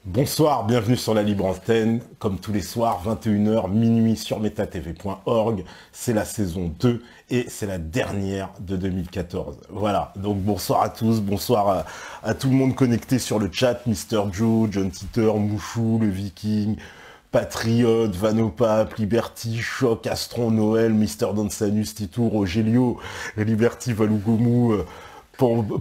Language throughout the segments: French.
Bonsoir, bienvenue sur la Libre Antenne. Comme tous les soirs, 21 h, minuit sur metatv.org. C'est la saison 2 et c'est la dernière de 2014. Voilà, donc bonsoir à tous, bonsoir à tout le monde connecté sur le chat. Mister Joe, John Titter, Mouchou, le Viking, Patriote, Vanopap, Liberty, Choc, Astron, Noël, Mister Dansanus, Titou, Rogelio, Liberty, Valugomu,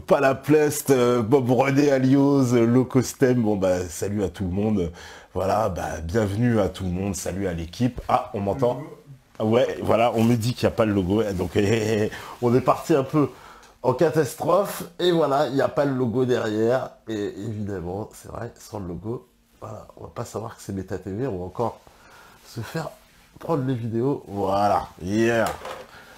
Palaplest, Bob René Alios, Locostem, bon bah salut à tout le monde, voilà, bah bienvenue à tout le monde, salut à l'équipe. Ah, on m'entend? Ah ouais, voilà, on me dit qu'il n'y a pas le logo, donc on est parti un peu en catastrophe, et voilà, il n'y a pas le logo derrière, et évidemment, c'est vrai, sans le logo, voilà, on va pas savoir que c'est MetaTV, on va encore se faire prendre les vidéos, voilà, hier,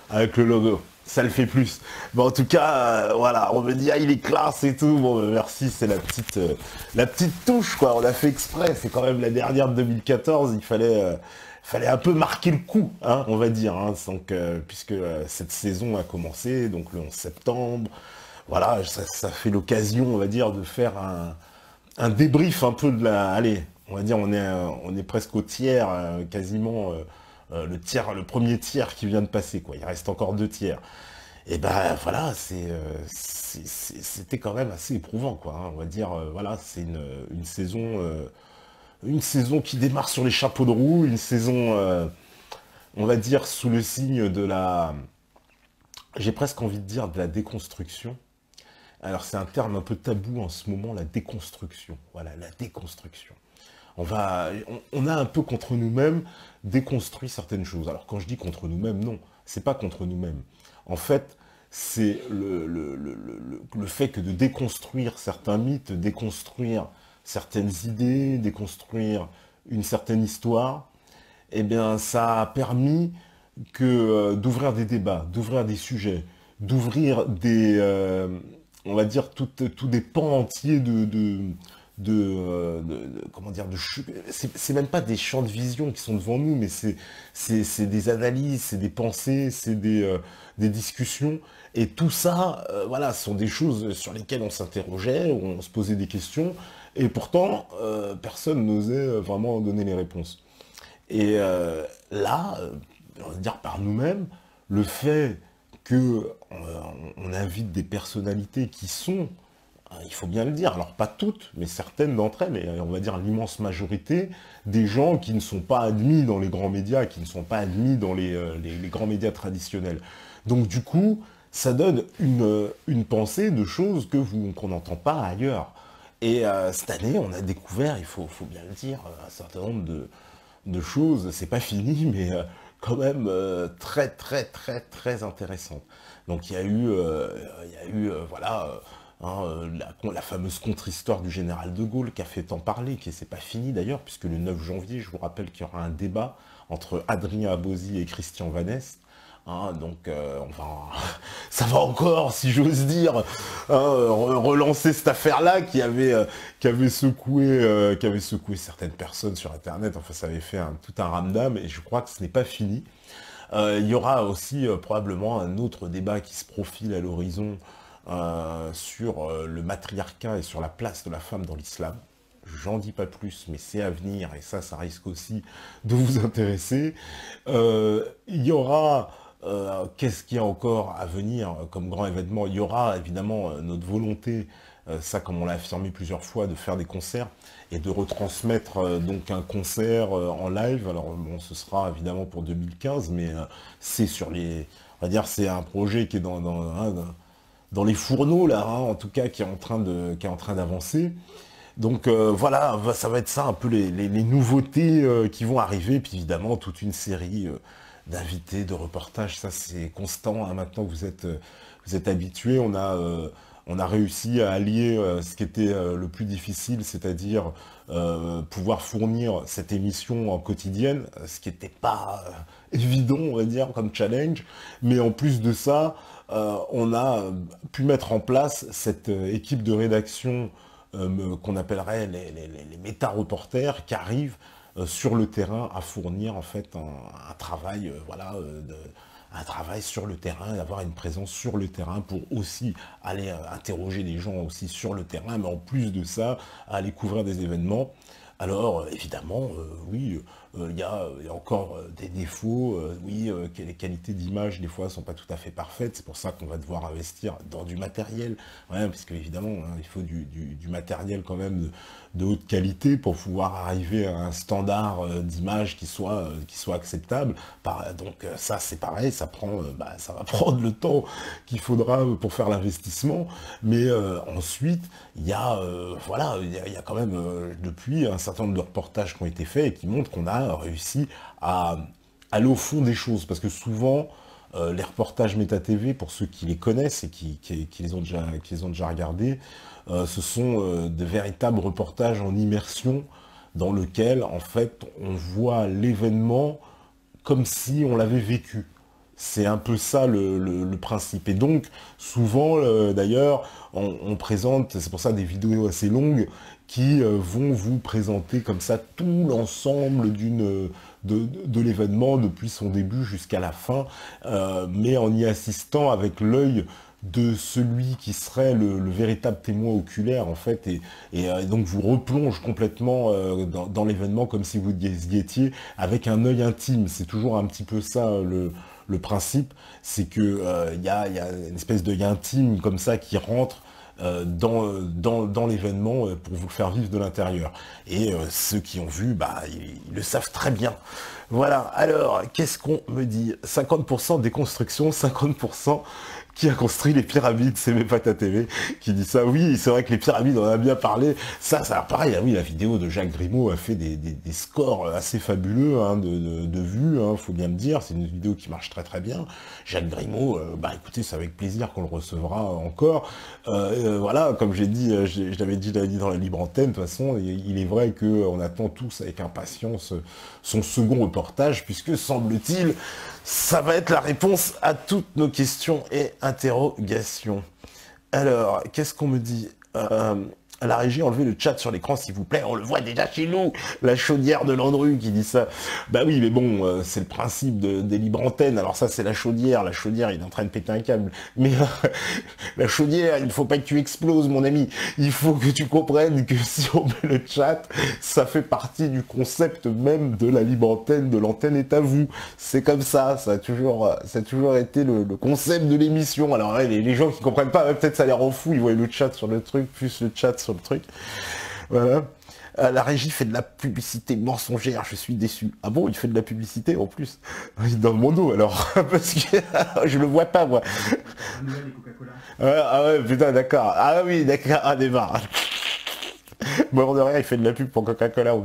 avec le logo. Ça le fait plus. Bon, en tout cas, voilà, on me dit, ah, il est classe et tout. Bon, merci, c'est la petite touche, quoi. On a fait exprès. C'est quand même la dernière de 2014. Il fallait un peu marquer le coup, hein, on va dire. Hein, donc, puisque cette saison a commencé, donc le 11 septembre. Voilà, ça fait l'occasion, on va dire, de faire un débrief un peu de la... Allez, on va dire, on est presque au tiers, quasiment... le premier tiers qui vient de passer, quoi. Il reste encore 2 tiers. Et ben voilà, c'était quand même assez éprouvant, quoi. Hein. On va dire, voilà, c'est une saison qui démarre sur les chapeaux de roue, une saison, on va dire, sous le signe de la, j'ai presque envie de dire de la déconstruction. Alors c'est un terme un peu tabou en ce moment, la déconstruction. Voilà, la déconstruction. On a un peu contre nous-mêmes déconstruit certaines choses. Alors quand je dis contre nous-mêmes, non, c'est pas contre nous-mêmes. En fait, c'est le fait que de déconstruire certains mythes, déconstruire certaines idées, déconstruire une certaine histoire, eh bien, ça a permis d'ouvrir des débats, d'ouvrir des sujets, d'ouvrir on va dire, tous des pans entiers comment dire, c'est même pas des champs de vision qui sont devant nous, mais c'est des analyses, c'est des pensées, c'est des discussions, et tout ça, voilà, sont des choses sur lesquelles on s'interrogeait, on se posait des questions, et pourtant, personne n'osait vraiment donner les réponses. Et là, on va dire par nous-mêmes, le fait qu'on invite des personnalités qui sont, il faut bien le dire, alors pas toutes, mais certaines d'entre elles, et on va dire l'immense majorité, des gens qui ne sont pas admis dans les grands médias, qui ne sont pas admis dans les grands médias traditionnels. Donc du coup, ça donne une pensée de choses qu'on n'entend pas ailleurs. Et cette année, on a découvert, il faut bien le dire, un certain nombre de choses, c'est pas fini, mais quand même très très très très intéressant. Donc voilà, la fameuse contre-histoire du général de Gaulle qui a fait tant parler, qui c'est pas fini d'ailleurs, puisque le 9 janvier, je vous rappelle qu'il y aura un débat entre Adrien Abozy et Christian Vanesse. Hein, donc ça va encore, si j'ose dire, relancer cette affaire-là qui avait secoué certaines personnes sur Internet. Enfin, ça avait fait tout un ramdam, et je crois que ce n'est pas fini. Il y aura aussi probablement un autre débat qui se profile à l'horizon sur le matriarcat et sur la place de la femme dans l'islam. J'en dis pas plus, mais c'est à venir, et ça risque aussi de vous intéresser. Il y aura... qu'est-ce qu'il y a encore à venir comme grand événement? Il y aura évidemment notre volonté, ça comme on l'a affirmé plusieurs fois, de faire des concerts et de retransmettre donc un concert en live. Alors bon, ce sera évidemment pour 2015, mais c'est on va dire, c'est un projet qui est dans les fourneaux là, hein, en tout cas qui est en train d'avancer. Donc voilà, ça va être ça un peu les nouveautés qui vont arriver, puis évidemment toute une série d'invités, de reportages, ça c'est constant, hein. Maintenant vous êtes habitués, on a réussi à allier ce qui était le plus difficile, c'est-à-dire pouvoir fournir cette émission en quotidienne, ce qui n'était pas évident, on va dire, comme challenge, mais en plus de ça, on a pu mettre en place cette équipe de rédaction qu'on appellerait les méta-reporters qui arrivent sur le terrain à fournir en fait un travail voilà, un travail sur le terrain, d'avoir une présence sur le terrain pour aussi aller interroger les gens aussi sur le terrain, mais en plus de ça, aller couvrir des événements. Alors, évidemment, oui, il y a encore des défauts, oui, que les qualités d'image, des fois, sont pas tout à fait parfaites, c'est pour ça qu'on va devoir investir dans du matériel, ouais, parce que évidemment, hein, il faut du matériel quand même de haute qualité pour pouvoir arriver à un standard d'image qui soit acceptable. Donc ça, c'est pareil, ça va prendre le temps qu'il faudra pour faire l'investissement, mais ensuite, voilà, il y a quand même, depuis, un certain nombre de reportages qui ont été faits et qui montrent qu'on a réussi à aller au fond des choses, parce que souvent, les reportages Méta TV, pour ceux qui les connaissent et qui les ont déjà regardés, ce sont de véritables reportages en immersion dans lequel, en fait, on voit l'événement comme si on l'avait vécu. C'est un peu ça le principe. Et donc, souvent, d'ailleurs, on présente, c'est pour ça des vidéos assez longues, qui vont vous présenter comme ça tout l'ensemble de l'événement, depuis son début jusqu'à la fin, mais en y assistant avec l'œil de celui qui serait le véritable témoin oculaire, en fait, et donc vous replonge complètement dans l'événement comme si vous y étiez, avec un œil intime. C'est toujours un petit peu ça le principe, c'est que y a une espèce d'œil intime comme ça qui rentre dans l'événement pour vous le faire vivre de l'intérieur. Et ceux qui ont vu, ils le savent très bien. Voilà, alors, qu'est-ce qu'on me dit? 50% déconstruction, 50% qui a construit les pyramides, c'est Mepata TV qui dit ça. Oui, c'est vrai que les pyramides, on en a bien parlé. Ça pareil, oui, la vidéo de Jacques Grimaud a fait des scores assez fabuleux hein, de vues, hein, faut bien le dire. C'est une vidéo qui marche très très bien. Jacques Grimaud, écoutez, c'est avec plaisir qu'on le recevra encore. Voilà, comme j'ai dit, je l'avais dit dans la libre antenne, de toute façon, il est vrai qu'on attend tous avec impatience son second reportage, puisque, semble-t-il, ça va être la réponse à toutes nos questions et interrogations. Alors, qu'est-ce qu'on me dit à la régie, enlevez le chat sur l'écran, s'il vous plaît, on le voit déjà chez nous. La chaudière de Landru qui dit ça. Bah oui, mais bon, c'est le principe des libres antennes. Alors ça, c'est la chaudière. La chaudière, il est en train de péter un câble. Mais la chaudière, il ne faut pas que tu exploses, mon ami. Il faut que tu comprennes que si on met le chat, ça fait partie du concept même de la libre antenne, de l'antenne est à vous. C'est comme ça, ça a toujours été le concept de l'émission. Alors ouais, les gens qui comprennent pas, peut-être ça les rend fous, ils voient le chat sur le truc, plus le chat sur le truc. Voilà. La régie fait de la publicité mensongère, je suis déçu. Ah bon, il fait de la publicité en plus? Dans mon dos alors, parce que je le vois pas moi. Ah ouais, putain, d'accord. Ah oui, d'accord, ah démarre. Bon, de rien, il fait de la pub pour Coca-Cola.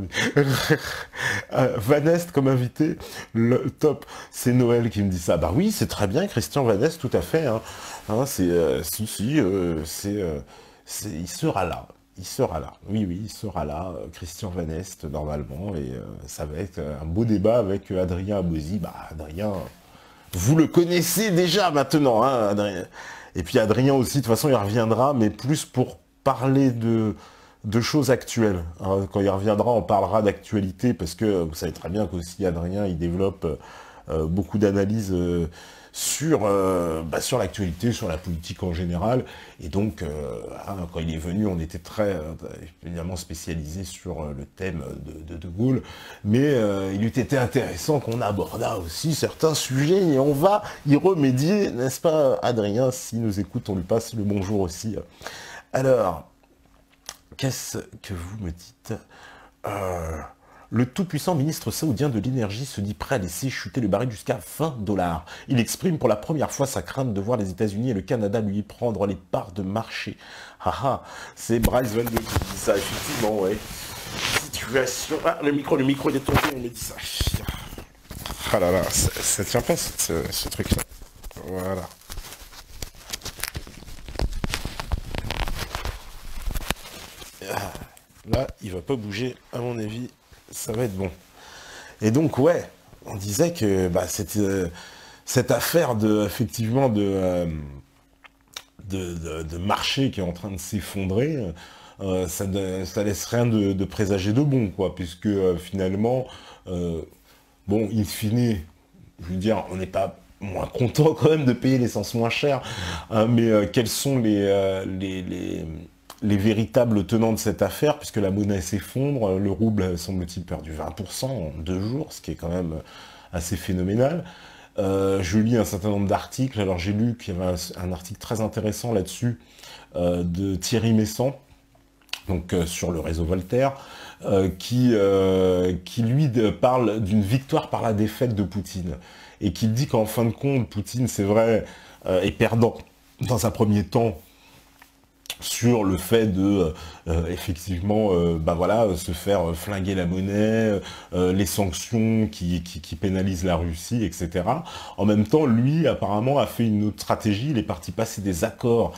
Vanest comme invité, le top. C'est Noël qui me dit ça. Bah oui, c'est très bien, Christian Vanest, tout à fait. Hein. Hein, il sera là. Il sera là. Oui, oui, il sera là. Christian Vanest, normalement. Et ça va être un beau débat avec Adrien Abosi. Bah, Adrien, vous le connaissez déjà maintenant, hein, Adrien. Et puis Adrien aussi, de toute façon, il reviendra, mais plus pour parler de choses actuelles. Hein. Quand il reviendra, on parlera d'actualité, parce que vous savez très bien qu'aussi Adrien, il développe beaucoup d'analyses sur l'actualité, sur la politique en général. Et donc, quand il est venu, on était très évidemment spécialisé sur le thème de Gaulle. Mais il eût été intéressant qu'on abordât aussi certains sujets, et on va y remédier, n'est-ce pas, Adrien? Si nous écoute, on lui passe le bonjour aussi. Alors, qu'est-ce que vous me dites? Le tout-puissant ministre saoudien de l'énergie se dit prêt à laisser chuter le baril jusqu'à 20 $. Il exprime pour la première fois sa crainte de voir les États-Unis et le Canada lui prendre les parts de marché. Haha, c'est Bryce Van qui dit ça, effectivement, ouais. Situation... Ah, le micro il est tombé, on me dit ça. Ah là là, ça tient pas ce truc-là. Voilà. Là, il va pas bouger, à mon avis, ça va être bon. Et donc, ouais, on disait que cette affaire effectivement de marché qui est en train de s'effondrer, ça laisse rien de présager de bon, quoi, puisque finalement, bon, in fine, je veux dire, on n'est pas moins contents quand même de payer l'essence moins cher. Hein, mais quels sont les véritables tenants de cette affaire, puisque la monnaie s'effondre, le rouble, semble-t-il, perdu 20% en 2 jours, ce qui est quand même assez phénoménal. Je lis un certain nombre d'articles. Alors j'ai lu qu'il y avait un article très intéressant là-dessus de Thierry Messant, donc sur le réseau Voltaire, qui lui parle d'une victoire par la défaite de Poutine, et qui dit qu'en fin de compte, Poutine, c'est vrai, est perdant dans un premier temps sur le fait de effectivement bah voilà, se faire flinguer la monnaie, les sanctions qui pénalisent la Russie, etc. En même temps, lui, apparemment, a fait une autre stratégie. Il est parti passer des accords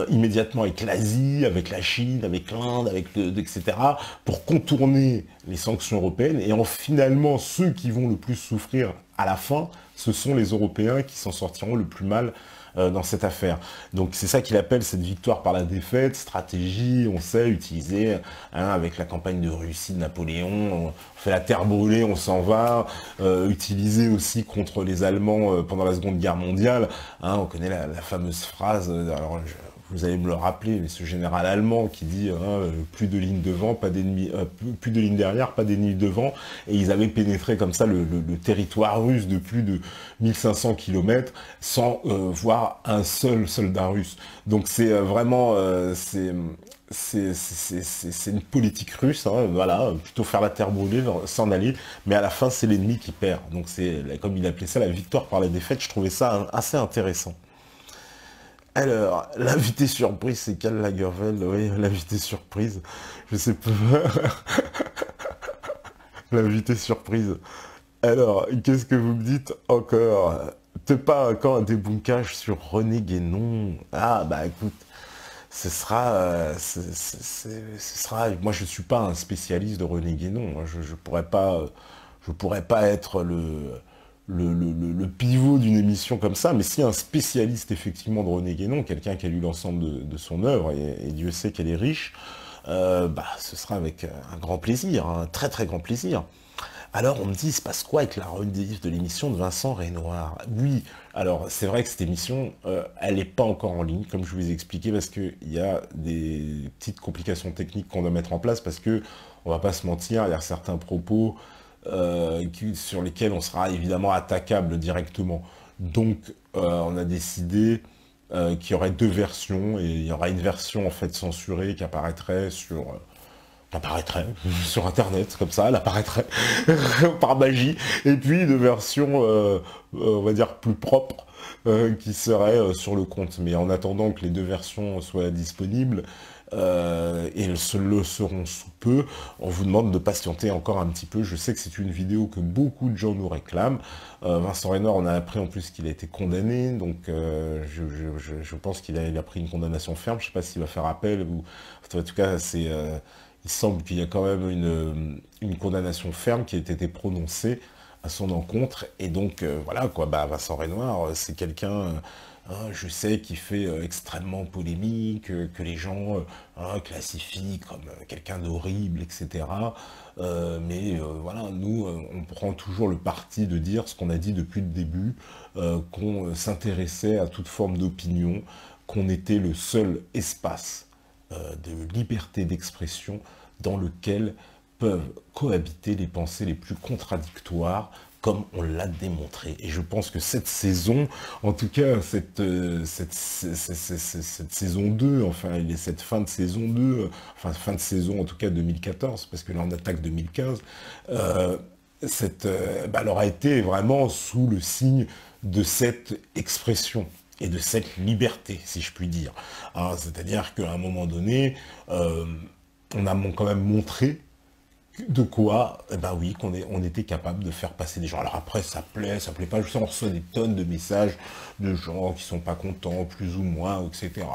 immédiatement avec l'Asie, avec la Chine, avec l'Inde, etc., pour contourner les sanctions européennes. Et finalement, ceux qui vont le plus souffrir à la fin, ce sont les Européens qui s'en sortiront le plus mal dans cette affaire. Donc c'est ça qu'il appelle cette victoire par la défaite, stratégie, on sait, utiliser avec la campagne de Russie de Napoléon, on fait la terre brûlée, on s'en va, utilisé aussi contre les Allemands pendant la Seconde Guerre mondiale. On connaît la fameuse phrase, alors vous allez me le rappeler, mais ce général allemand qui dit plus de lignes devant, pas d'ennemis, plus de lignes derrière, pas d'ennemis devant, et ils avaient pénétré comme ça le territoire russe de plus de 1500 km sans voir un seul soldat russe. Donc c'est vraiment c'est une politique russe, voilà, plutôt faire la terre brûlée, s'en aller, mais à la fin c'est l'ennemi qui perd. Donc c'est, comme il appelait ça, la victoire par la défaite. Je trouvais ça assez intéressant. Alors, l'invité surprise, c'est Karl Lagerfeld, oui, l'invité surprise, je sais pas, l'invité surprise. Alors, qu'est-ce que vous me dites encore? T'es pas encore un débunkage sur René Guénon? Ah, bah écoute, ce sera, moi je suis pas un spécialiste de René Guénon, hein. Je pourrais pas être le pivot d'une émission comme ça, mais si un spécialiste effectivement de René Guénon, quelqu'un qui a lu l'ensemble de son œuvre, et Dieu sait qu'elle est riche, bah ce sera avec un grand plaisir, un très très grand plaisir. Alors on me dit, il se passe quoi avec la rediff de l'émission de Vincent Renoir? Oui, alors c'est vrai que cette émission, elle n'est pas encore en ligne, comme je vous ai expliqué, parce qu'il y a des petites complications techniques qu'on doit mettre en place, parce que, on va pas se mentir, il y a certains propos sur lesquels on sera évidemment attaquable directement. Donc on a décidé qu'il y aurait deux versions, et il y aura une version en fait censurée qui apparaîtrait sur internet, comme ça, elle apparaîtrait par magie, et puis une version, on va dire, plus propre, qui serait sur le compte. Mais en attendant que les deux versions soient disponibles, et elles le seront sous peu, on vous demande de patienter encore un petit peu. Je sais que c'est une vidéo que beaucoup de gens nous réclament. Vincent Renoir, on a appris en plus qu'il a été condamné, donc je pense qu'il a pris une condamnation ferme. Je ne sais pas s'il va faire appel, ou en tout cas, il semble qu'il y a quand même une condamnation ferme qui a été prononcée à son encontre. Et donc, voilà, quoi, bah, Vincent Renoir, c'est quelqu'un, je sais, qui fait extrêmement polémique, que les gens classifient comme quelqu'un d'horrible, etc. Mais voilà, nous, on prend toujours le parti de dire ce qu'on a dit depuis le début, qu'on s'intéressait à toute forme d'opinion, qu'on était le seul espace de liberté d'expression dans lequel peuvent cohabiter les pensées les plus contradictoires, comme on l'a démontré. Et je pense que cette saison, en tout cas cette saison 2, enfin cette fin de saison 2, enfin fin de saison en tout cas 2014, parce que là on attaque 2015, bah, elle aura été vraiment sous le signe de cette expression et de cette liberté, si je puis dire. C'est-à-dire qu'à un moment donné, on a quand même montré de quoi, eh ben oui, on était capable de faire passer des gens. Alors après, ça plaît pas, je sais, on reçoit des tonnes de messages de gens qui sont pas contents, plus ou moins, etc.,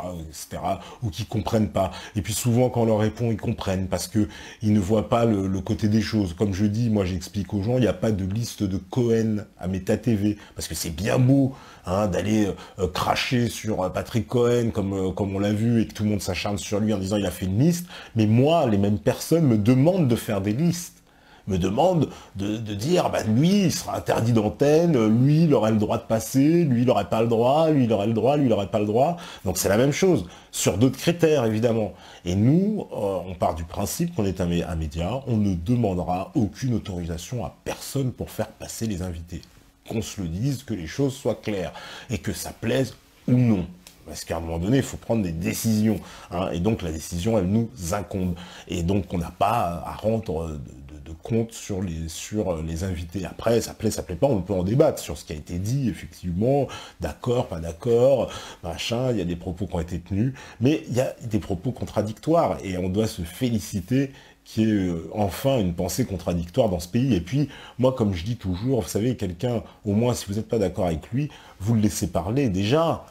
ou qui comprennent pas. Et puis souvent, quand on leur répond, ils comprennent, parce que ils ne voient pas le côté des choses. Comme je dis, moi j'explique aux gens, il n'y a pas de liste de Cohen à Meta TV, parce que c'est bien beau d'aller cracher sur Patrick Cohen, comme on l'a vu, et que tout le monde s'acharne sur lui en disant il a fait une liste, mais moi, les mêmes personnes me demandent de faire des listes. me demande de dire, bah, lui, il sera interdit d'antenne, lui, il aurait le droit de passer, lui, il n'aurait pas le droit, lui, il aurait le droit, lui, il n'aurait pas le droit. Donc c'est la même chose, sur d'autres critères, évidemment. Et nous, on part du principe qu'on est un média, on ne demandera aucune autorisation à personne pour faire passer les invités. Qu'on se le dise, que les choses soient claires, et que ça plaise ou non. Parce qu'à un moment donné, il faut prendre des décisions. Hein, et donc la décision, elle nous incombe. Et donc on n'a pas à rendre de compte sur les invités. Après, ça plaît pas, on peut en débattre sur ce qui a été dit, effectivement, d'accord, pas d'accord, machin, il y a des propos qui ont été tenus, mais il y a des propos contradictoires, et on doit se féliciter qu'il y ait enfin une pensée contradictoire dans ce pays. Et puis, moi, comme je dis toujours, vous savez, quelqu'un, au moins, si vous n'êtes pas d'accord avec lui, vous le laissez parler, déjà.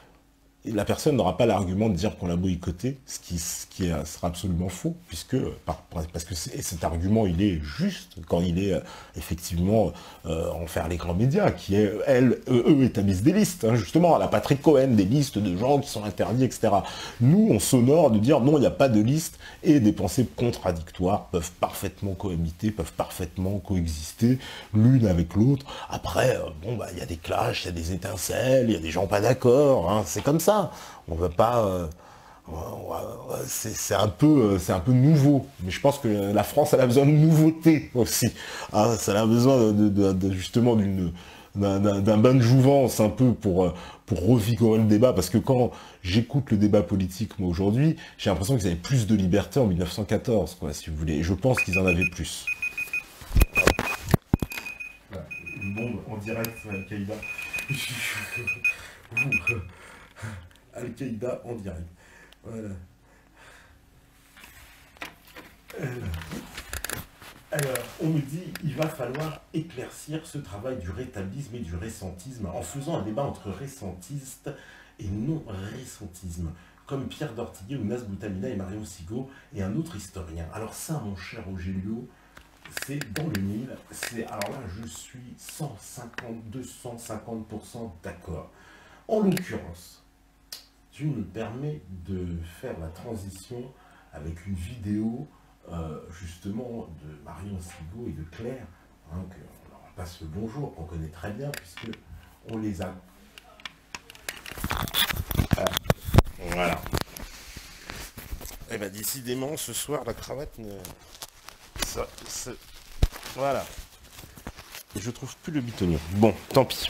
Et la personne n'aura pas l'argument de dire qu'on l'a boycotté, ce qui sera absolument faux, parce que cet argument, il est juste quand il est effectivement en faire les grands médias, qui eux établissent des listes, hein, justement, à la Patrick Cohen, des listes de gens qui sont interdits, etc. Nous, on s'honore de dire non, il n'y a pas de liste, et des pensées contradictoires peuvent parfaitement cohabiter, peuvent parfaitement coexister l'une avec l'autre. Après, bon, bah, il y a des clashs, il y a des étincelles, il y a des gens pas d'accord, hein, c'est comme ça. On ne veut pas... c'est un peu nouveau. Mais je pense que la France, elle a besoin de nouveautés aussi. Hein, ça a besoin justement d'un bain de jouvence un peu pour revigorer le débat. Parce que quand j'écoute le débat politique, moi, aujourd'hui, j'ai l'impression qu'ils avaient plus de liberté en 1914, quoi, si vous voulez. Et je pense qu'ils en avaient plus. Voilà, une bombe en direct sur Al-Qaïda. Al-Qaïda en direct. Voilà. Alors, on me dit, il va falloir éclaircir ce travail du rétablisme et du récentisme en faisant un débat entre récentistes et non-récentisme, comme Pierre Dortiguet ou Nas Boutamina et Marion Sigaud et un autre historien. Alors ça, mon cher Rogelio, c'est dans le mille. Alors là, je suis 250% d'accord. En l'occurrence, tu me permets de faire la transition avec une vidéo justement de Marion Sigaud et de Claire, hein, qu'on leur passe le bonjour, qu'on connaît très bien, puisque on les a... Voilà. Et bien décidément, ce soir, la cravate ne... Voilà. Et je trouve plus le bitonnier. Bon, tant pis.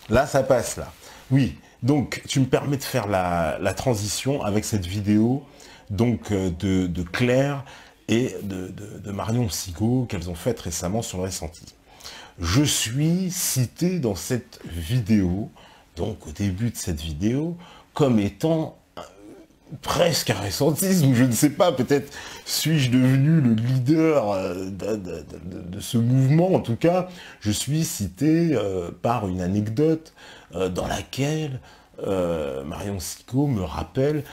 Là, ça passe, là. Oui, donc tu me permets de faire la transition avec cette vidéo donc de Claire et de Marion Sigaud qu'elles ont faite récemment sur le récentisme. Je suis cité dans cette vidéo, donc au début de cette vidéo, comme étant presque un récentisme, je ne sais pas, peut-être suis-je devenu le leader de ce mouvement. En tout cas, je suis cité par une anecdote dans laquelle Marion Sigaud me rappelle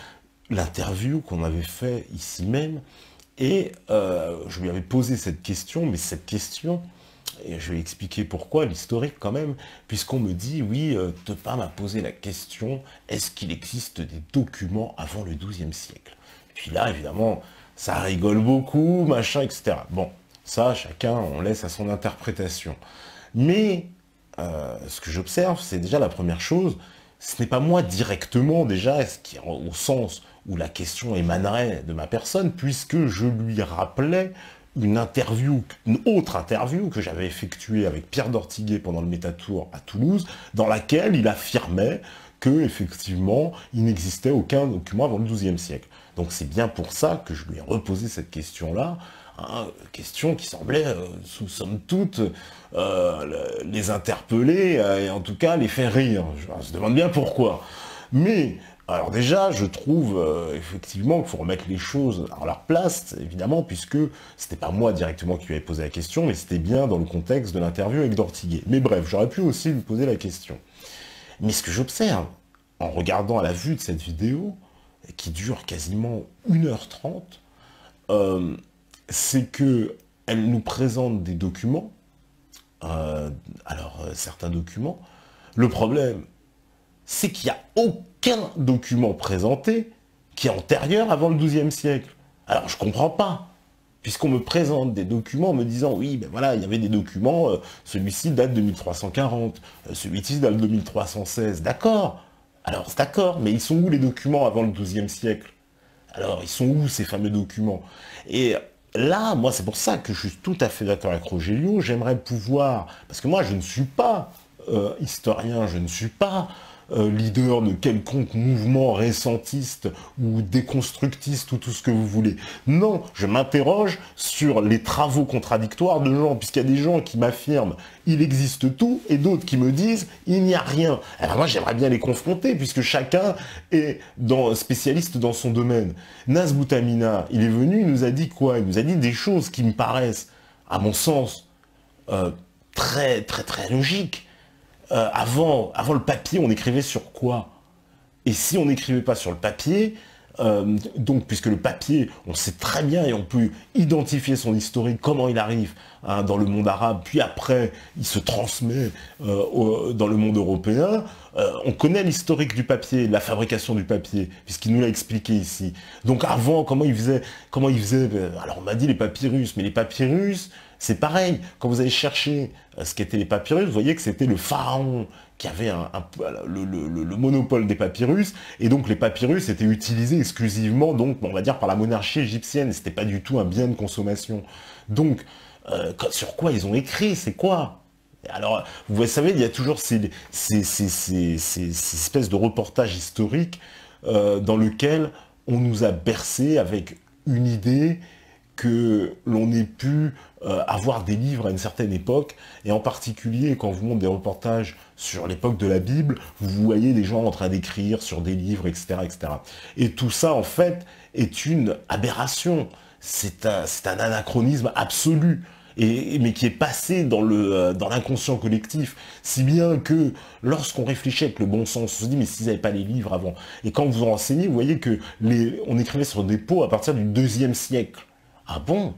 l'interview qu'on avait fait ici même, et je lui avais posé cette question, mais cette question, et je vais expliquer pourquoi, l'historique quand même, puisqu'on me dit, oui, Topin m'a posé la question, est-ce qu'il existe des documents avant le XIIe siècle? Puis là, évidemment, ça rigole beaucoup, machin, etc. Bon, ça, chacun, on laisse à son interprétation. Mais, ce que j'observe, c'est déjà la première chose, ce n'est pas moi directement, déjà, ce qui, au sens où la question émanerait de ma personne, puisque je lui rappelais une autre interview que j'avais effectuée avec Pierre Dortiguet pendant le Métatour à Toulouse, dans laquelle il affirmait que effectivement il n'existait aucun document avant le XIIe siècle. Donc c'est bien pour ça que je lui ai reposé cette question-là, hein, question qui semblait, sous somme toute, les interpeller, et en tout cas les faire rire. Je me demande bien pourquoi. Mais alors déjà, je trouve effectivement qu'il faut remettre les choses à leur place, évidemment, puisque c'était pas moi directement qui lui avais posé la question, mais c'était bien dans le contexte de l'interview avec Dortiguet. Mais bref, j'aurais pu aussi lui poser la question. Mais ce que j'observe, en regardant à la vue de cette vidéo, qui dure quasiment 1h30, c'est que elle nous présente des documents, certains documents. Le problème, c'est qu'il n'y a aucun document présenté qui est antérieur avant le XIIe siècle. Alors je comprends pas, puisqu'on me présente des documents en me disant, oui, ben voilà, il y avait des documents, celui-ci date de 1340, celui-ci date de 1316, d'accord. Alors, c'est d'accord, mais ils sont où les documents avant le XIIe siècle? Alors, ils sont où ces fameux documents? Et là, moi, c'est pour ça que je suis tout à fait d'accord avec Rogelio, j'aimerais pouvoir, parce que moi, je ne suis pas historien, je ne suis pas leader de quelconque mouvement récentiste ou déconstructiste ou tout ce que vous voulez. Non, je m'interroge sur les travaux contradictoires de gens, puisqu'il y a des gens qui m'affirment il existe tout, et d'autres qui me disent il n'y a rien. Alors moi j'aimerais bien les confronter, puisque chacun est spécialiste dans son domaine. Nas Boutamina, il est venu, il nous a dit quoi? Il nous a dit des choses qui me paraissent, à mon sens, très très très logiques. Avant le papier, on écrivait sur quoi? Et si on n'écrivait pas sur le papier, donc puisque le papier, on sait très bien et on peut identifier son historique, comment il arrive hein, dans le monde arabe, puis après il se transmet dans le monde européen, on connaît l'historique du papier, de la fabrication du papier, puisqu'il nous l'a expliqué ici. Donc avant, comment il faisait, alors on m'a dit les papyrus, mais les papyrus, c'est pareil, quand vous allez chercher ce qu'étaient les papyrus, vous voyez que c'était le pharaon qui avait le monopole des papyrus, et donc les papyrus étaient utilisés exclusivement, donc on va dire par la monarchie égyptienne, c'était pas du tout un bien de consommation. Donc, sur quoi ils ont écrit, c'est quoi? Alors, vous savez, il y a toujours ces espèces de reportages historiques dans lesquels on nous a bercé avec une idée que l'on ait pu avoir des livres à une certaine époque, et en particulier quand on vous montre des reportages sur l'époque de la Bible, vous voyez des gens en train d'écrire sur des livres, etc., etc. Et tout ça, en fait, est une aberration. C'est un anachronisme absolu, mais qui est passé dans l'inconscient collectif, si bien que lorsqu'on réfléchit avec le bon sens, on se dit mais s'ils n'avaient pas les livres avant, et quand vous vous renseignez, vous voyez que on écrivait sur des pots à partir du IIe siècle. Ah bon?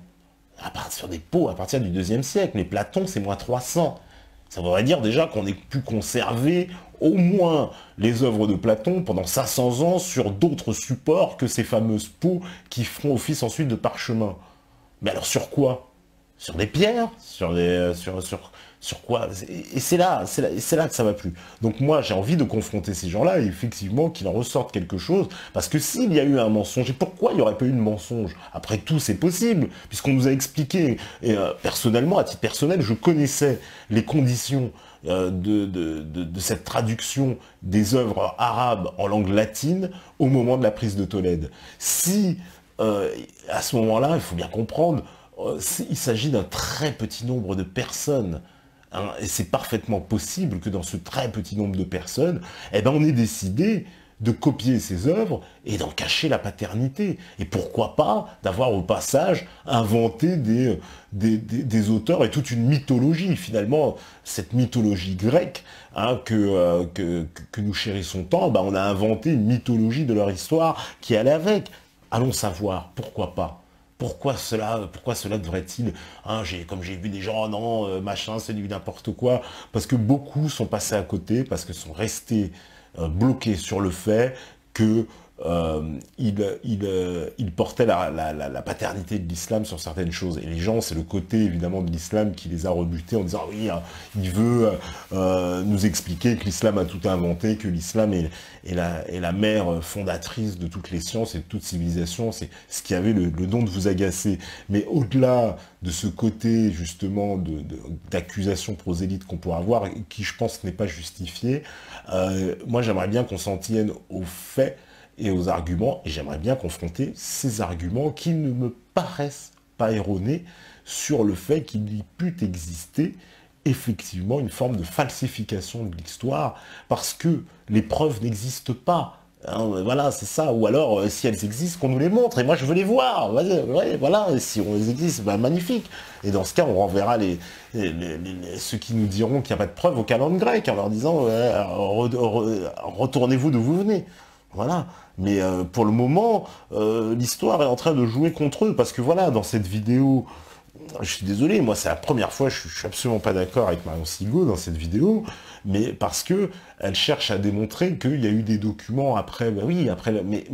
Sur des pots à partir du IIe siècle, mais Platon c'est moins 300. Ça voudrait dire déjà qu'on ait pu conserver au moins les œuvres de Platon pendant 500 ans sur d'autres supports que ces fameuses pots qui feront office ensuite de parchemin. Mais alors sur quoi? Sur des pierres? Sur quoi? Et c'est là que ça va plus. Donc moi, j'ai envie de confronter ces gens-là, et effectivement, qu'il en ressorte quelque chose, parce que s'il y a eu un mensonge, et pourquoi il n'y aurait pas eu de mensonge? Après tout, c'est possible, puisqu'on nous a expliqué, et personnellement, à titre personnel, je connaissais les conditions de cette traduction des œuvres arabes en langue latine au moment de la prise de Tolède. Si, à ce moment-là, il faut bien comprendre, il s'agit d'un très petit nombre de personnes, hein, et c'est parfaitement possible que dans ce très petit nombre de personnes, eh ben, on ait décidé de copier ces œuvres et d'en cacher la paternité. Et pourquoi pas d'avoir au passage inventé des auteurs et toute une mythologie, finalement, cette mythologie grecque hein, que nous chérissons tant, ben, on a inventé une mythologie de leur histoire qui allait avec. Allons savoir, pourquoi pas? Pourquoi cela devrait-il, hein, comme j'ai vu des gens, oh non, machin, c'est du n'importe quoi, parce que beaucoup sont passés à côté, parce que sont restés bloqués sur le fait que il portait la paternité de l'islam sur certaines choses. Et les gens, c'est le côté évidemment de l'islam qui les a rebutés en disant oui, hein, il veut nous expliquer que l'islam a tout inventé, que l'islam est la mère fondatrice de toutes les sciences et de toute civilisation. C'est ce qui avait le don de vous agacer. Mais au-delà de ce côté justement d'accusation prosélyte qu'on pourrait avoir, qui je pense n'est pas justifié, moi j'aimerais bien qu'on s'en tienne aux faits et aux arguments, et j'aimerais bien confronter ces arguments qui ne me paraissent pas erronés sur le fait qu'il y put exister effectivement une forme de falsification de l'histoire, parce que les preuves n'existent pas. Hein, voilà, c'est ça. Ou alors, si elles existent, qu'on nous les montre, et moi je veux les voir. Ouais, voilà, si on les existe, ben, magnifique. Et dans ce cas, on renverra ceux qui nous diront qu'il n'y a pas de preuves au calendrier grec, en leur disant retournez-vous d'où vous venez. Voilà, mais pour le moment, l'histoire est en train de jouer contre eux, parce que voilà, dans cette vidéo, je suis désolé, moi c'est la première fois, je suis absolument pas d'accord avec Marion Sigaud dans cette vidéo, mais parce que elle cherche à démontrer qu'il y a eu des documents après, bah oui, après, mais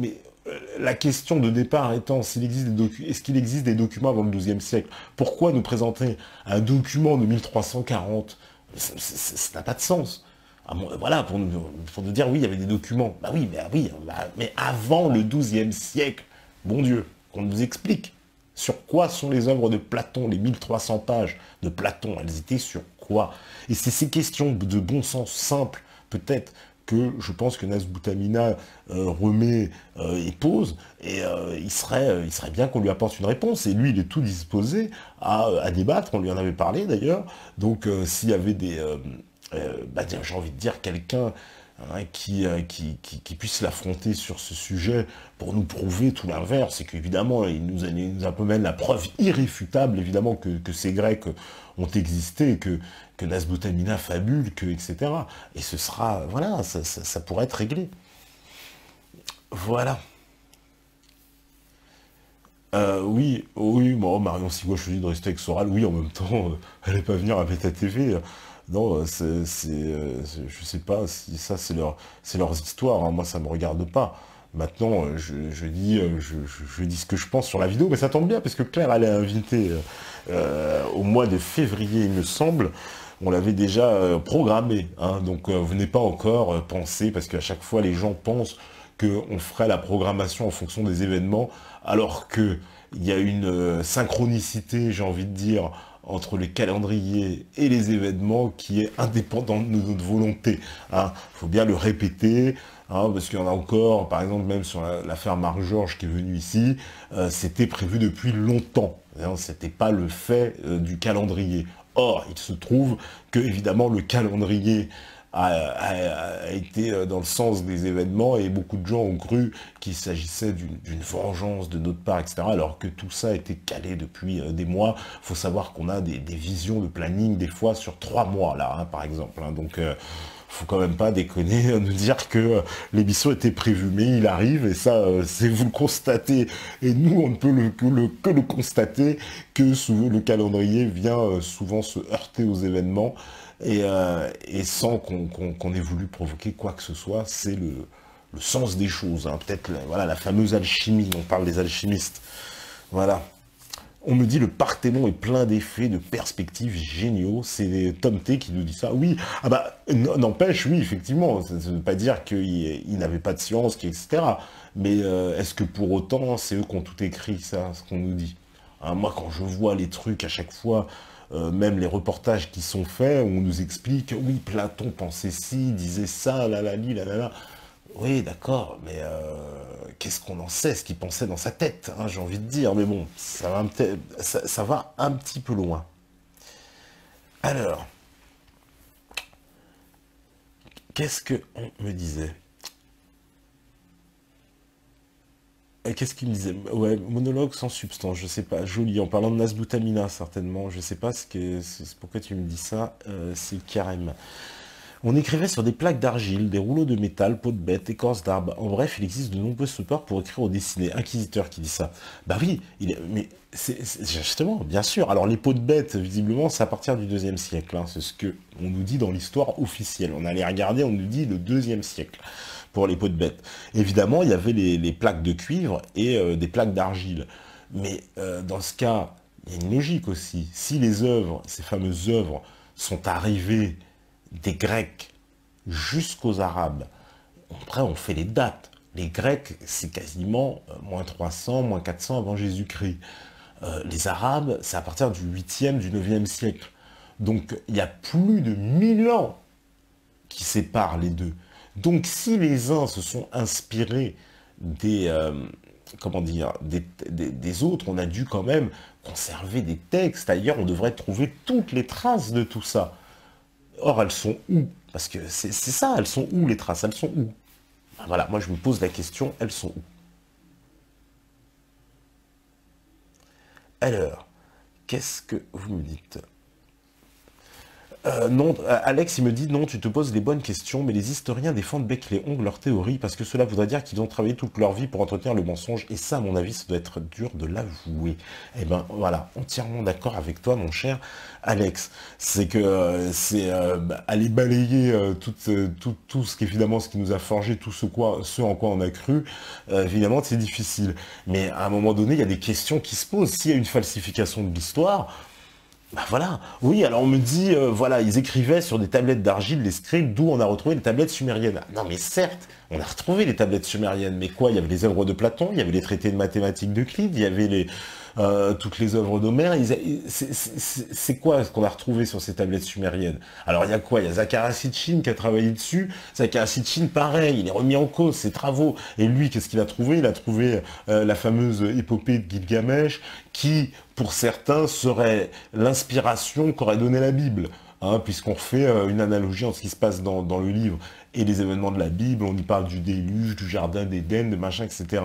la question de départ étant, est-ce qu'il existe des documents avant le XIIe siècle? Pourquoi nous présenter un document de 1340? Ça n'a pas de sens. Voilà, pour nous dire, oui, il y avait des documents. Bah oui, mais avant le XIIe siècle, bon Dieu, qu'on nous explique. Sur quoi sont les œuvres de Platon, les 1300 pages de Platon? Elles étaient sur quoi? Et c'est ces questions de bon sens simple, peut-être, que je pense que Nasboutamina remet et pose, et il serait bien qu'on lui apporte une réponse. Et lui, il est tout disposé à débattre, on lui en avait parlé d'ailleurs. Donc s'il y avait j'ai envie de dire quelqu'un qui puisse l'affronter sur ce sujet pour nous prouver tout l'inverse, et qu'évidemment, il nous apporte la preuve irréfutable, évidemment, que ces Grecs ont existé, que Nasboutamina fabule, etc. Et ce sera, voilà, ça pourrait être réglé. Voilà. Oui, oui, bon, Marion Sigouin choisit de rester avec Soral, oui, en même temps, elle n'est pas venir à Beta TV. Non, je sais pas si ça, c'est leurs histoires, hein, moi, ça me regarde pas. Maintenant, je dis ce que je pense sur la vidéo, mais ça tombe bien, parce que Claire, elle est invitée au mois de février, il me semble. On l'avait déjà programmé, hein, donc vous n'avez pas encore pensé, parce qu'à chaque fois, les gens pensent qu'on ferait la programmation en fonction des événements, alors que il y a une synchronicité, j'ai envie de dire, entre les calendriers et les événements qui est indépendante de notre volonté. Hein. Faut bien le répéter, hein, parce qu'il y en a encore, par exemple, même sur l'affaire Marc-Georges qui est venue ici, c'était prévu depuis longtemps. Hein, c'était pas le fait du calendrier. Or, il se trouve que, évidemment, le calendrier a été dans le sens des événements, et beaucoup de gens ont cru qu'il s'agissait d'une vengeance de notre part, etc. Alors que tout ça a été calé depuis des mois. Il faut savoir qu'on a des visions de planning des fois sur 3 mois, là, hein, par exemple. Hein. Donc, faut quand même pas déconner, nous dire que l'émission était prévue, mais il arrive, et ça, c'est vous le constatez, et nous, on ne peut que le constater, que le calendrier vient souvent se heurter aux événements, et sans qu'on ait voulu provoquer quoi que ce soit. C'est le sens des choses, hein. Peut-être voilà, la fameuse alchimie, on parle des alchimistes. Voilà. On me dit le Parthénon est plein d'effets, de perspectives géniaux. C'est Tom T qui nous dit ça. Oui, ah bah, n'empêche, oui, effectivement, ça ne veut pas dire qu'il n'avait pas de science, etc. Mais est-ce que pour autant, c'est eux qui ont tout écrit, ça, ce qu'on nous dit? Hein, moi, quand je vois les trucs à chaque fois, même les reportages qui sont faits, où on nous explique, oui, Platon pensait ci, disait ça, là, là, li, là, là, là. Oui, d'accord, mais qu'est-ce qu'on en sait, ce qu'il pensait dans sa tête, hein, j'ai envie de dire. Mais bon, ça va un petit peu loin. Alors, qu'est-ce qu'on me disait? Qu'est-ce qu'il me disait? Ouais, monologue sans substance, je sais pas, joli, en parlant de Nasboutamina, certainement, je sais pas c'est pourquoi tu me dis ça, c'est carême. On écrivait sur des plaques d'argile, des rouleaux de métal, peaux de bête, écorce d'arbre. En bref, il existe de nombreux supports pour écrire ou dessiner. Inquisiteur qui dit ça. Bah oui, mais c'est justement, bien sûr. Alors les peaux de bête, visiblement, c'est à partir du deuxième siècle. Hein. C'est ce que on nous dit dans l'histoire officielle. On allait regarder, on nous dit le deuxième siècle pour les peaux de bête. Évidemment, il y avait les plaques de cuivre et des plaques d'argile. Mais dans ce cas, il y a une logique aussi. Si les œuvres, ces fameuses œuvres, sont arrivées des Grecs jusqu'aux Arabes. Après, on fait les dates. Les Grecs, c'est quasiment moins 300, moins 400 avant Jésus-Christ. Les Arabes, c'est à partir du 8e, du 9e siècle. Donc, il y a plus de 1000 ans qui séparent les deux. Donc, si les uns se sont inspirés comment dire, des autres, on a dû quand même conserver des textes. D'ailleurs, on devrait trouver toutes les traces de tout ça. Or, elles sont où? Parce que c'est ça, elles sont où les traces? Elles sont où? Ben voilà, moi je me pose la question, elles sont où? Alors, qu'est-ce que vous me dites? Non, Alex, il me dit, non, tu te poses les bonnes questions, mais les historiens défendent bec les ongles leur théorie, parce que cela voudrait dire qu'ils ont travaillé toute leur vie pour entretenir le mensonge, et ça, à mon avis, ça doit être dur de l'avouer. Eh ben, voilà, entièrement d'accord avec toi, mon cher Alex. C'est que, aller balayer tout ce qui, évidemment, ce qui nous a forgé, ce en quoi on a cru, évidemment, c'est difficile. Mais à un moment donné, il y a des questions qui se posent. S'il y a une falsification de l'histoire, bah voilà, oui, alors on me dit, voilà, ils écrivaient sur des tablettes d'argile, les scripts, d'où on a retrouvé les tablettes sumériennes. Ah, non mais certes, on a retrouvé les tablettes sumériennes, mais quoi, il y avait les œuvres de Platon, il y avait les traités de mathématiques d'Euclide, il y avait toutes les œuvres d'Homère, c'est quoi ce qu'on a retrouvé sur ces tablettes sumériennes? Alors il y a quoi? Il y a Zacharias Sitchin qui a travaillé dessus, Zacharias Sitchin pareil, il est remis en cause, ses travaux, et lui, qu'est-ce qu'il a trouvé? Il a trouvé la fameuse épopée de Gilgamesh, qui, pour certains, serait l'inspiration qu'aurait donné la Bible, hein, puisqu'on fait une analogie entre ce qui se passe dans le livre et les événements de la Bible, on y parle du déluge, du jardin d'Éden, de machin, etc.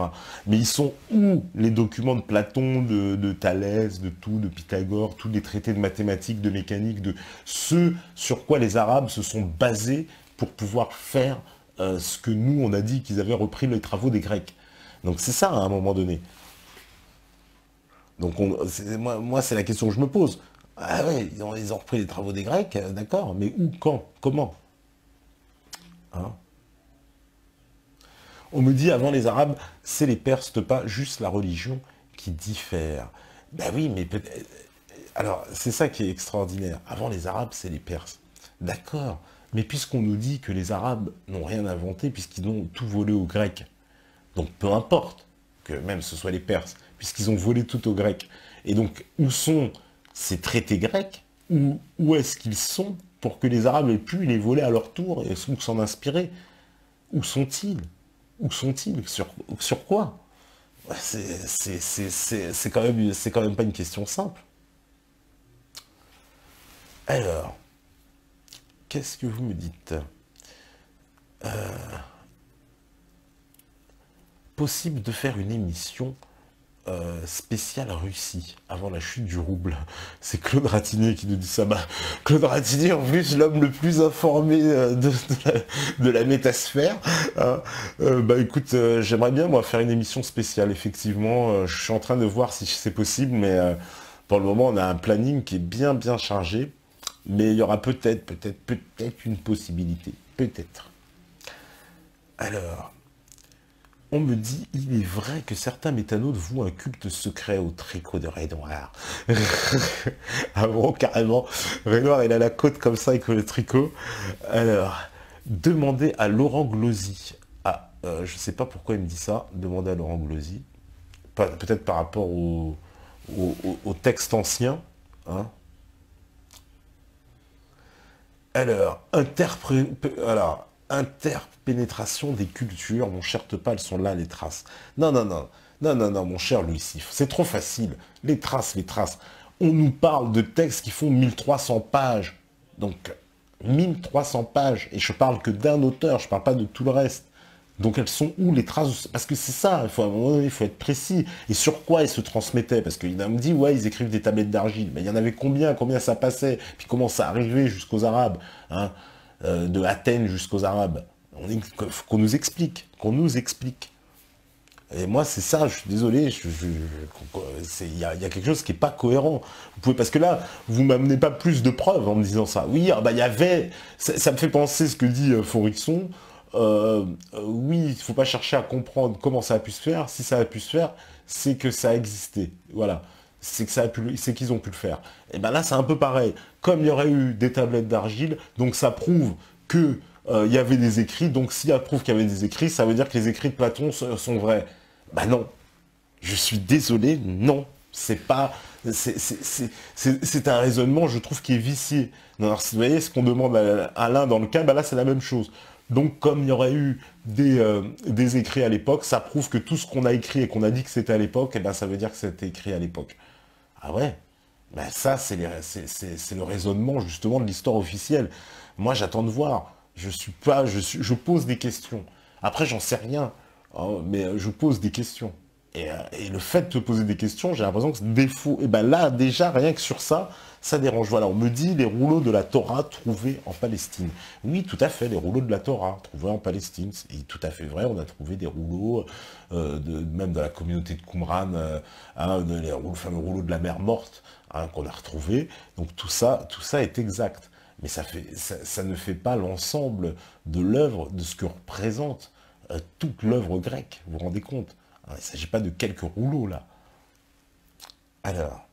Mais ils sont où les documents de Platon, de Thalès, de Pythagore, tous les traités de mathématiques, de mécanique, de ce sur quoi les Arabes se sont basés pour pouvoir faire ce que nous, on a dit qu'ils avaient repris les travaux des Grecs. Donc c'est ça, à un moment donné. Donc moi c'est la question que je me pose. Ah ouais, ils ont repris les travaux des Grecs, d'accord, mais où, quand, comment, hein? On me dit avant les Arabes, c'est les Perses, pas juste la religion qui diffère. Ben oui, mais peut-être. Alors, c'est ça qui est extraordinaire. Avant les Arabes, c'est les Perses. D'accord. Mais puisqu'on nous dit que les Arabes n'ont rien inventé, puisqu'ils ont tout volé aux Grecs, donc peu importe que même ce soit les Perses, puisqu'ils ont volé tout aux Grecs. Et donc, où sont ces traités grecs? Où est-ce qu'ils sont pour que les Arabes aient pu les voler à leur tour et s'en inspirer? Où sont-ils? Où sont-ils? Sur quoi? Ouais, c'est quand même pas une question simple. Alors, qu'est-ce que vous me dites? Possible de faire une émission spéciale Russie avant la chute du rouble. C'est Claude Ratignier qui nous dit ça. Bah, Claude Ratignier, en plus, l'homme le plus informé de la métasphère. Hein. Bah écoute, j'aimerais bien moi faire une émission spéciale, effectivement. Je suis en train de voir si c'est possible, mais pour le moment, on a un planning qui est bien chargé. Mais il y aura peut-être une possibilité. Peut-être. Alors, on me dit, il est vrai que certains métanotes vouent un culte secret au tricot de Renoir. Ah bon, carrément. Renoir, il a la côte comme ça avec le tricot. Alors, demandez à Laurent Glosy. Ah, je sais pas pourquoi il me dit ça. Demandez à Laurent Glosy. Peut-être par rapport au texte ancien. Hein. Alors, interpénétration des cultures, mon cher Tepal, sont là les traces. Non, mon cher Louis Sif, c'est trop facile. Les traces. On nous parle de textes qui font 1300 pages. Donc, 1300 pages. Et je parle que d'un auteur, je parle pas de tout le reste. Donc elles sont où les traces? Parce que c'est ça, à un moment donné, il faut être précis. Et sur quoi ils se transmettaient? Parce qu'il me dit, ouais, ils écrivent des tablettes d'argile. Mais il y en avait combien ça passait? Puis comment ça arrivait jusqu'aux Arabes, hein, de Athènes jusqu'aux Arabes? Qu'on nous explique, Et moi, c'est ça, je suis désolé, il y a quelque chose qui n'est pas cohérent. Parce que là, vous m'amenez pas plus de preuves en me disant ça. Oui, ah bah, il y avait... Ça me fait penser ce que dit Faurisson. Oui, il ne faut pas chercher à comprendre comment ça a pu se faire. Si ça a pu se faire, c'est que ça a existé. Voilà. C'est qu'ils ont pu le faire. Et bien là, c'est un peu pareil. Comme il y aurait eu des tablettes d'argile, donc ça prouve que il y avait des écrits. Donc s'il y a prouve qu'il y avait des écrits, ça veut dire que les écrits de Platon sont vrais. Ben non. Je suis désolé, non. C'est pas... C'est un raisonnement, je trouve, qui est vicié. Non, alors, vous voyez, ce qu'on demande à l'un dans le cas, ben là, c'est la même chose. Donc, comme il y aurait eu des écrits à l'époque, ça prouve que tout ce qu'on a écrit et qu'on a dit que c'était à l'époque, eh ben, ça veut dire que c'était écrit à l'époque. Ah ouais? Ben ça, c'est le raisonnement, justement, de l'histoire officielle. Moi, j'attends de voir. Je pose des questions. Après, j'en sais rien, hein, mais je pose des questions. Et le fait de te poser des questions, j'ai l'impression que c'est défaut. Et ben là, déjà, rien que sur ça, ça dérange. Voilà, on me dit les rouleaux de la Torah trouvés en Palestine. Oui, tout à fait, les rouleaux de la Torah trouvés en Palestine. C'est tout à fait vrai, on a trouvé des rouleaux, même dans la communauté de Qumran, le fameux rouleau de la mer morte, hein, qu'on a retrouvé. Donc tout ça est exact. Mais ça ne fait pas l'ensemble de l'œuvre, de ce que représente toute l'œuvre grecque. Vous vous rendez compte? Il ne s'agit pas de quelques rouleaux, là. Alors,